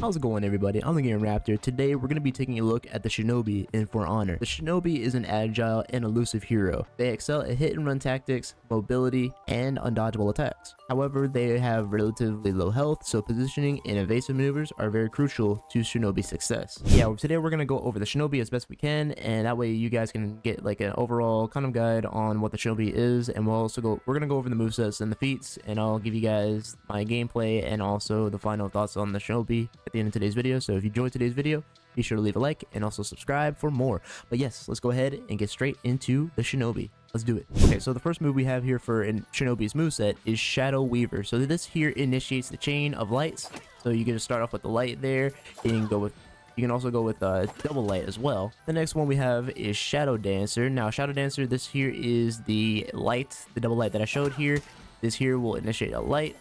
How's it going, everybody? I'm TheGamingRaptor. Today we're going to be taking a look at the Shinobi in For Honor. The Shinobi is an agile and elusive hero. They excel at hit and run tactics, mobility, and undodgeable attacks. However, they have relatively low health, so positioning and evasive maneuvers are very crucial to Shinobi's success. Yeah, today we're going to go over the Shinobi as best we can, and that way you guys can get like an overall kind of guide on what the Shinobi is, and we're going to go over the movesets and the feats, and I'll give you guys my gameplay and also the final thoughts on the Shinobi at the end of today's video. So if you enjoyed today's video, be sure to leave a like and also subscribe for more. But yes, let's go ahead and get straight into the Shinobi. Let's do it. Okay, so the first move we have here for Shinobi's moveset is Shadow Weaver. So this here initiates the chain of lights. So you can just start off with the light there, and you can also go with double light as well. The next one we have is Shadow Dancer. Now Shadow Dancer, this here is the light, the double light that I showed here. This here will initiate a light,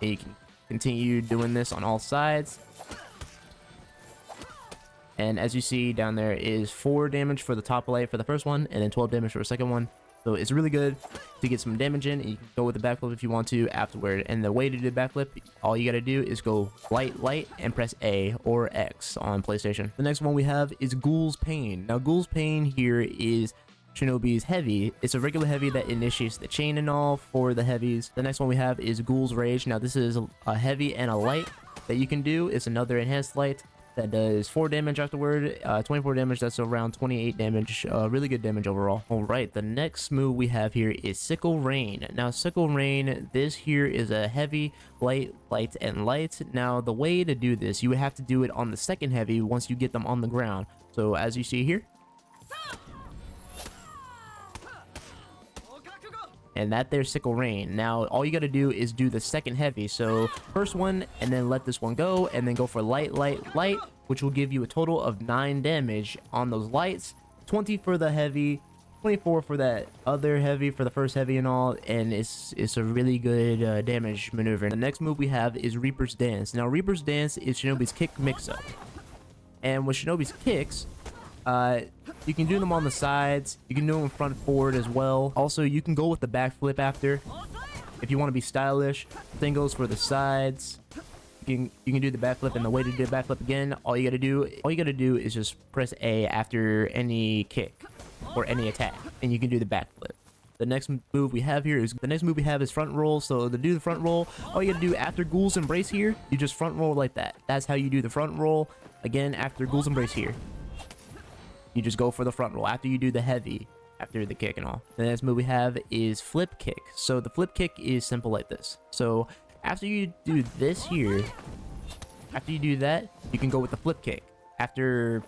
and you can continue doing this on all sides. And as you see down there is 4 damage for the top light for the first one, and then 12 damage for the second one. So it's really good to get some damage in, and you can go with the backflip if you want to afterward. And the way to do the backflip, all you gotta do is go light, and press A or X on PlayStation. The next one we have is Ghoul's Pain. Now Ghoul's Pain here is Shinobi's heavy. It's a regular heavy that initiates the chain and all for the heavies. The next one we have is Ghoul's Rage. Now this is a heavy and a light that you can do. It's another enhanced light that does 4 damage afterward, 24 damage. That's around 28 damage. Really good damage overall. All right, the next move we have here is Sickle Rain. Now Sickle Rain, this here is a heavy, light, and light. Now the way to do this, you would have to do it on the second heavy once you get them on the ground. So as you see here, and that there's Sickle Rain. Now all you got to do is do the second heavy. So first one, and then let this one go, and then go for light, which will give you a total of 9 damage on those lights, 20 for the heavy, 24 for that other heavy for the first heavy and all. And it's a really good damage maneuver. The next move we have is Reaper's Dance. Now Reaper's Dance is Shinobi's kick mix-up, and with Shinobi's kicks, you can do them on the sides, you can do them front forward as well. Also, you can go with the backflip after if you want to be stylish. Same goes for the sides. You can do the backflip, and the way to do the backflip again, all you gotta do is just press A after any kick or any attack, and you can do the backflip. The next move we have here is front roll. So to do the front roll, all you gotta do after Ghoul's Embrace here, you just front roll like that. That's how you do the front roll. Again, after Ghoul's Embrace here, you just go for the front roll after you do the heavy, after the kick and all. The next move we have is Flip Kick. So the flip kick is simple like this. So after you do this here, after you do that, you can go with the flip kick after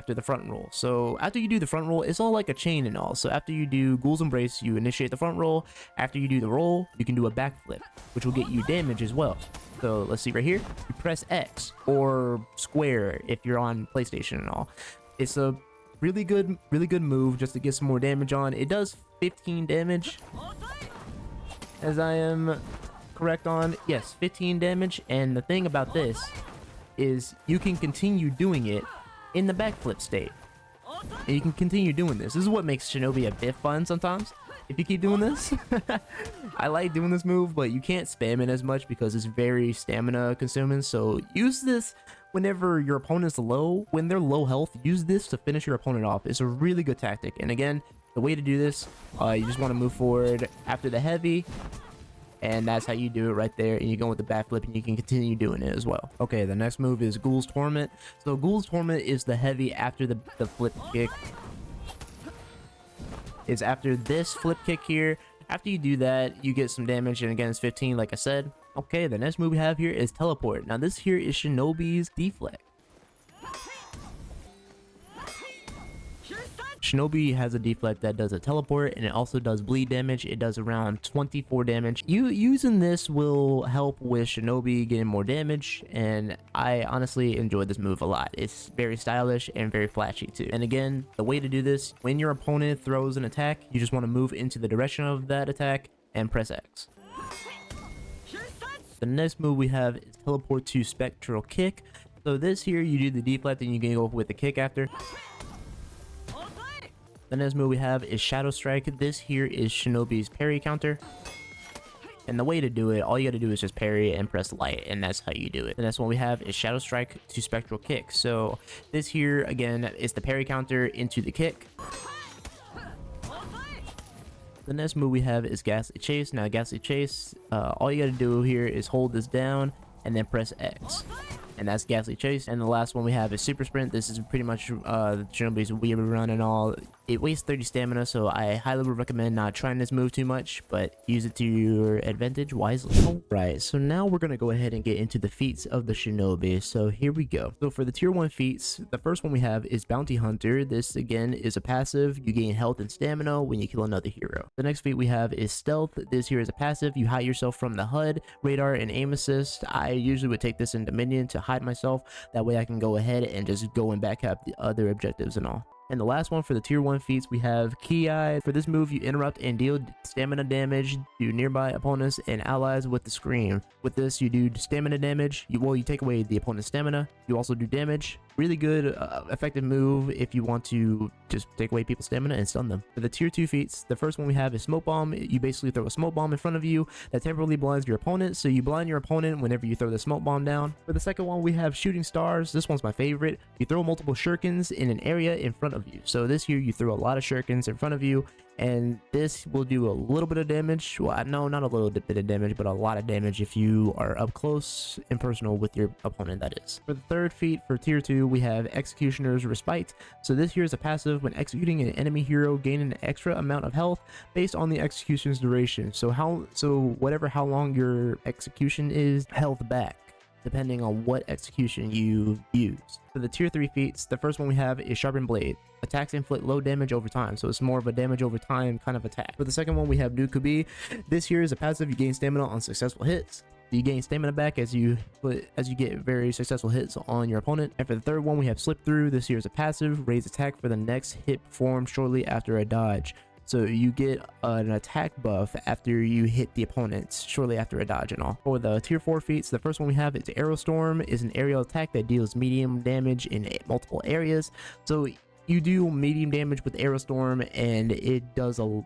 the front roll. So after you do the front roll, it's all like a chain and all. So after you do Ghoul's Embrace, you initiate the front roll. After you do the roll, you can do a backflip, which will get you damage as well. So let's see right here, you press X or square if you're on PlayStation and all. It's a really good move just to get some more damage on. It does 15 damage, as I am correct on. Yes, 15 damage. And the thing about this is you can continue doing it in the backflip state, and you can continue doing this. This is what makes Shinobi a bit fun sometimes, if you keep doing this. I like doing this move, but you can't spam it as much because it's very stamina consuming. So use this whenever your opponent's low. When they're low health, use this to finish your opponent off. It's a really good tactic. And again, the way to do this, you just want to move forward after the heavy, and that's how you do it right there. And you go with the backflip, and you can continue doing it as well. Okay, the next move is Ghoul's Torment. So Ghoul's Torment is the heavy after the flip kick. It's after this flip kick here. After you do that, you get some damage, and again, it's 15 like I said. Okay, the next move we have here is Teleport. Now this here is Shinobi's deflect. Shinobi has a deflect that does a teleport, and it also does bleed damage. It does around 24 damage. Using this will help with Shinobi getting more damage, and I honestly enjoy this move a lot. It's very stylish and very flashy too. And again, the way to do this, when your opponent throws an attack, you just want to move into the direction of that attack and press X. The next move we have is Teleport to Spectral Kick. So this here, you do the deflect, and you can go with the kick after. The next move we have is Shadow Strike. This here is Shinobi's parry counter. And the way to do it, all you got to do is just parry and press light, and that's how you do it. The next one we have is Shadow Strike to Spectral Kick. So this here again is the parry counter into the kick. The next move we have is Ghastly Chase. Now Ghastly Chase, all you got to do here is hold this down and then press X, and that's Ghastly Chase. And the last one we have is Super Sprint. This is pretty much Shinobi's weird run and all. It wastes 30 stamina, so I highly would recommend not trying this move too much, but use it to your advantage wisely. Alright, so now we're going to go ahead and get into the feats of the Shinobi. So here we go. So for the tier 1 feats, the first one we have is Bounty Hunter. This again is a passive. You gain health and stamina when you kill another hero. The next feat we have is Stealth. This here is a passive. You hide yourself from the HUD, radar, and aim assist. I usually would take this in Dominion to hide myself. That way I can go ahead and just go and backcap the other objectives and all. And the last one for the tier 1 feats, we have Key Eye. For this move, you interrupt and deal stamina damage to nearby opponents and allies with the Scream. With this, you do stamina damage. You take away the opponent's stamina. You also do damage. Really good, effective move if you want to just take away people's stamina and stun them. For the tier 2 feats, the first one we have is Smoke Bomb. You basically throw a smoke bomb in front of you that temporarily blinds your opponent. So you blind your opponent whenever you throw the smoke bomb down. For the second one, we have Shooting Stars. This one's my favorite. You throw multiple shurikens in an area in front of you. So this here, you throw a lot of shurikens in front of you, and this will do a little bit of damage. Well, no, not a little bit of damage, but a lot of damage if you are up close and personal with your opponent, that is. For the third feat, for tier 2, we have Executioner's Respite. So this here is a passive. When executing an enemy hero, gain an extra amount of health based on the execution's duration. So how long your execution is, health back, depending on what execution you use. For the tier 3 feats, the first one we have is Sharpened Blade. Attacks inflict low damage over time, so it's more of a damage over time kind of attack. For the second one we have Nukubi. This here is a passive. You gain stamina on successful hits. You gain stamina back as you get very successful hits on your opponent. And for the third one we have Slip Through. This here is a passive. Raise attack for the next hit performed shortly after a dodge. So you get an attack buff after you hit the opponent shortly after a dodge and all. For the tier 4 feats, the first one we have is Arrow Storm. Is an aerial attack that deals medium damage in multiple areas. So you do medium damage with Arrow Storm, and it does a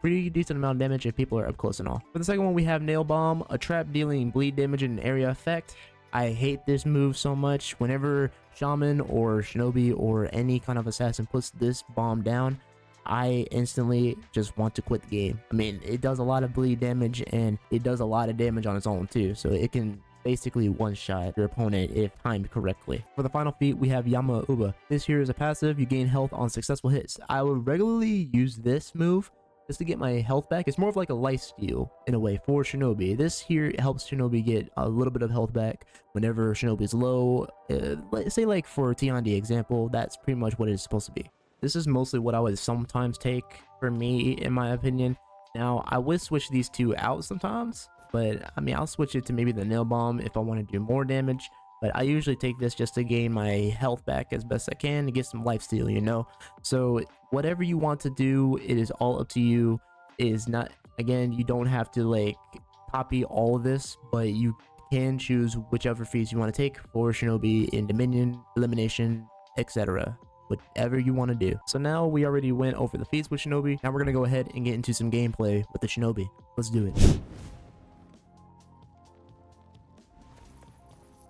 pretty decent amount of damage if people are up close and all. For the second one we have Nail Bomb, a trap dealing bleed damage in an area effect. I hate this move so much. Whenever Shaman or Shinobi or any kind of assassin puts this bomb down, I instantly just want to quit the game. I mean, it does a lot of bleed damage, and it does a lot of damage on its own too, so it can basically one-shot your opponent if timed correctly. For the final feat, we have Yama Uba. This here is a passive. You gain health on successful hits. I would regularly use this move just to get my health back. It's more of like a lifesteal in a way for Shinobi. This here helps Shinobi get a little bit of health back whenever Shinobi is low. Let's say like for Tiandi example, that's pretty much what it's supposed to be. This is mostly what I would sometimes take for me, in my opinion. Now, I would switch these two out sometimes, but I mean, I'll switch it to maybe the Nail Bomb if I want to do more damage. But I usually take this just to gain my health back as best I can to get some lifesteal, you know? So whatever you want to do, it is all up to you. It is not, again, you don't have to like copy all of this, but you can choose whichever feats you want to take for Shinobi in Dominion, Elimination, etc. Whatever you want to do. So now we already went over the feats with Shinobi. Now we're gonna go ahead and get into some gameplay with the Shinobi. Let's do it.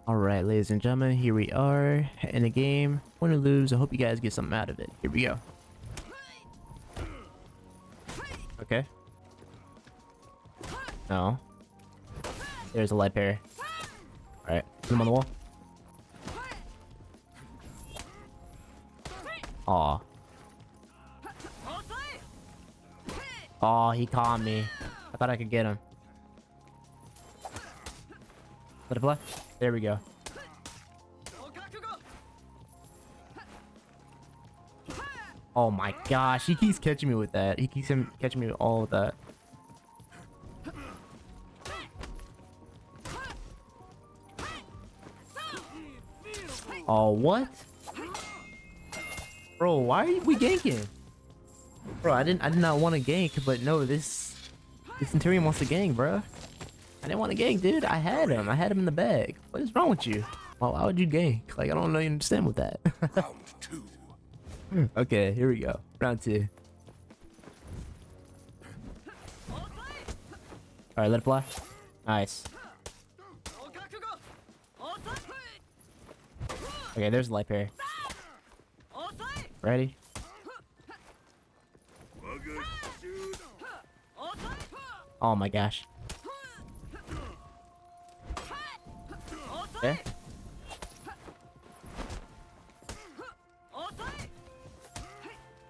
Alright, ladies and gentlemen, here we are in the game. Win or lose, I hope you guys get something out of it. Here we go. Okay. No. There's a light pair. Alright, put him on the wall. Aw. Oh, he caught me. I thought I could get him. Let it fly. There we go. Oh my gosh, he keeps catching me with that. He keeps catching me with all of that. Oh, what? Bro, why are we ganking? Bro, I did not want to gank, but no, this Centurion wants to gank, bro. I didn't want to gank, dude. I had him in the bag. What is wrong with you? Well, why would you gank? Like, I don't know you understand with that. Round 2. Okay, here we go. Round 2. All right, let it fly. Nice. Okay, there's the light parry. Ready? Oh my gosh. Okay.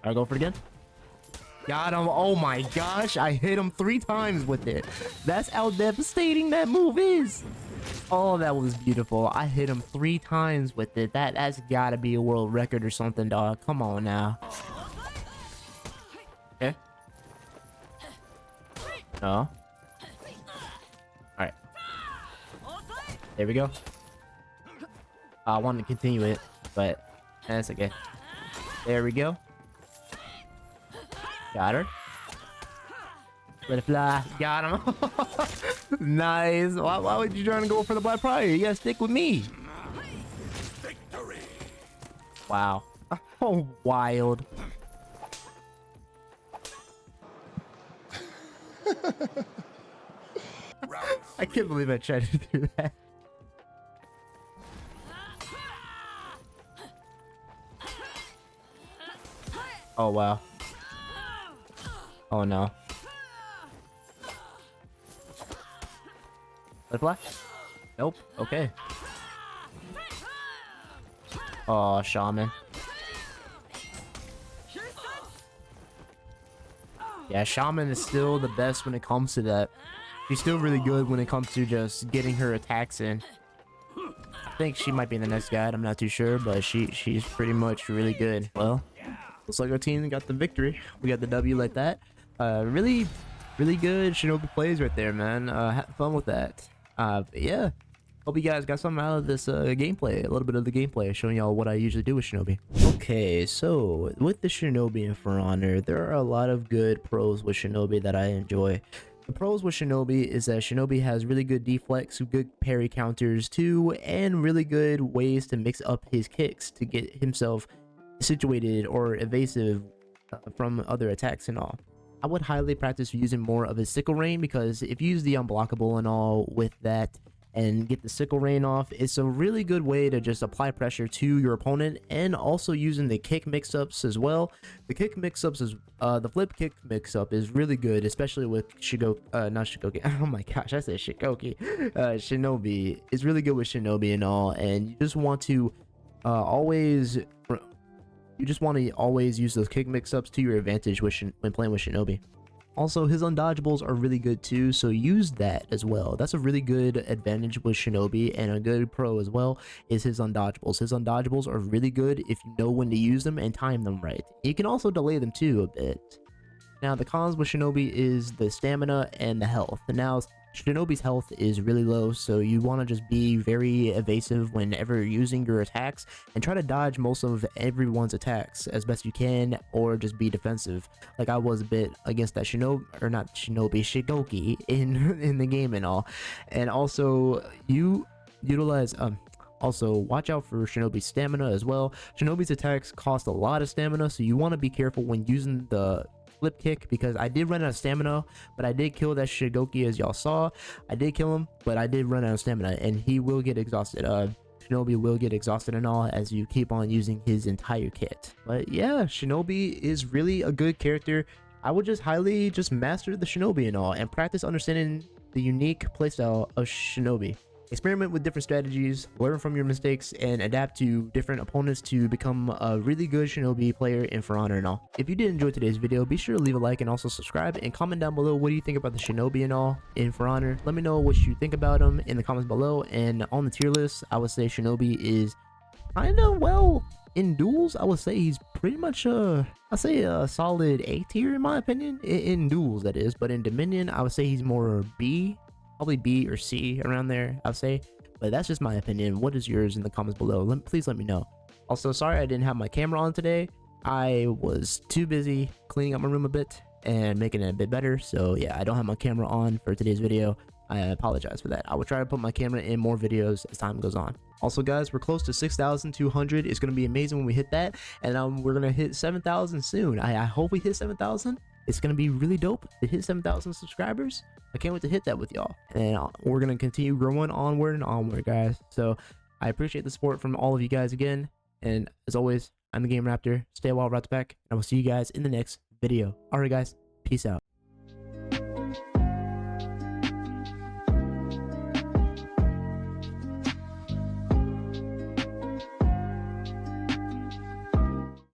Alright, go for it again. Got him. Oh my gosh, I hit him 3 times with it. That's how devastating that move is. Oh, that was beautiful. I hit him 3 times with it. That's gotta be a world record or something, dog. Come on now. Okay. No. Alright. There we go. I wanted to continue it, but that's okay. There we go. Got her. Let it fly. Got him. Nice. Why would you try to go for the black prior? You gotta stick with me. Victory. Wow. Oh, wild. I can't believe I tried to do that. Oh, wow. Oh, no. Let it fly? Nope. Okay. Oh, shaman. Yeah, shaman is still the best when it comes to that. She's still really good when it comes to just getting her attacks in. I think she might be the next guide. I'm not too sure, but she's pretty much really good. Well, looks like our team got the victory. We got the W like that. Really good Shinobi plays right there, man. Have fun with that. But yeah, hope you guys got something out of this gameplay. A little bit of the gameplay, showing y'all what I usually do with Shinobi. Okay, so with the Shinobi and For Honor, there are a lot of good pros with Shinobi that I enjoy. The pros with Shinobi is that Shinobi has really good deflects, good parry counters too, and really good ways to mix up his kicks to get himself situated or evasive from other attacks and all. I would highly practice using more of his sickle rain, because if you use the unblockable and all with that and get the sickle rain off, it's a really good way to just apply pressure to your opponent. And also using the kick mix-ups as well. The kick mix-ups is the flip kick mix-up is really good, especially with oh my gosh, I said Shikoki. Shinobi is really good with Shinobi and all, and you just want to always use those kick mix-ups to your advantage when playing with Shinobi. Also, his undodgeables are really good too, so use that as well. That's a really good advantage with Shinobi, and a good pro as well is his undodgeables. His undodgeables are really good if you know when to use them and time them right. You can also delay them too a bit. Now, the cons with Shinobi is the stamina and the health. Now, Shinobi's health is really low, so you want to just be very evasive whenever using your attacks and try to dodge most of everyone's attacks as best you can, or just be defensive. Like I was a bit against that Shigoki in the game and all. And also you utilize also watch out for Shinobi's stamina as well. Shinobi's attacks cost a lot of stamina, so you want to be careful when using the flip kick, because I did run out of stamina, but I did kill that Shigoki as y'all saw. I did kill him, but I did run out of stamina, and he will get exhausted. Shinobi will get exhausted and all as you keep on using his entire kit. But yeah, Shinobi is really a good character. I would just highly master the Shinobi and all, and practice understanding the unique playstyle of Shinobi. Experiment with different strategies, learn from your mistakes, and adapt to different opponents to become a really good Shinobi player in For Honor and all. If you did enjoy today's video, be sure to leave a like and also subscribe, and comment down below what do you think about the Shinobi and all in For Honor. Let me know what you think about them in the comments below. And on the tier list, I would say Shinobi is kinda, well, in duels, I would say he's pretty much a solid A tier in my opinion. In duels, that is. But in Dominion, I would say he's more B. Probably B or C, around there, I'll say. But that's just my opinion. What is yours in the comments below? Please let me know. Also, sorry I didn't have my camera on today. I was too busy cleaning up my room a bit and making it a bit better. So yeah, I don't have my camera on for today's video. I apologize for that. I will try to put my camera in more videos as time goes on. Also guys, we're close to 6,200. It's going to be amazing when we hit that. And we're going to hit 7,000 soon. I hope we hit 7,000. it's gonna be really dope to hit 7,000 subscribers. I can't wait to hit that with y'all, and we're gonna continue growing onward and onward, guys. So I appreciate the support from all of you guys again, and as always, I'm the Game Raptor. Stay wild, Raptor back, and I will see you guys in the next video. All right, guys, peace out.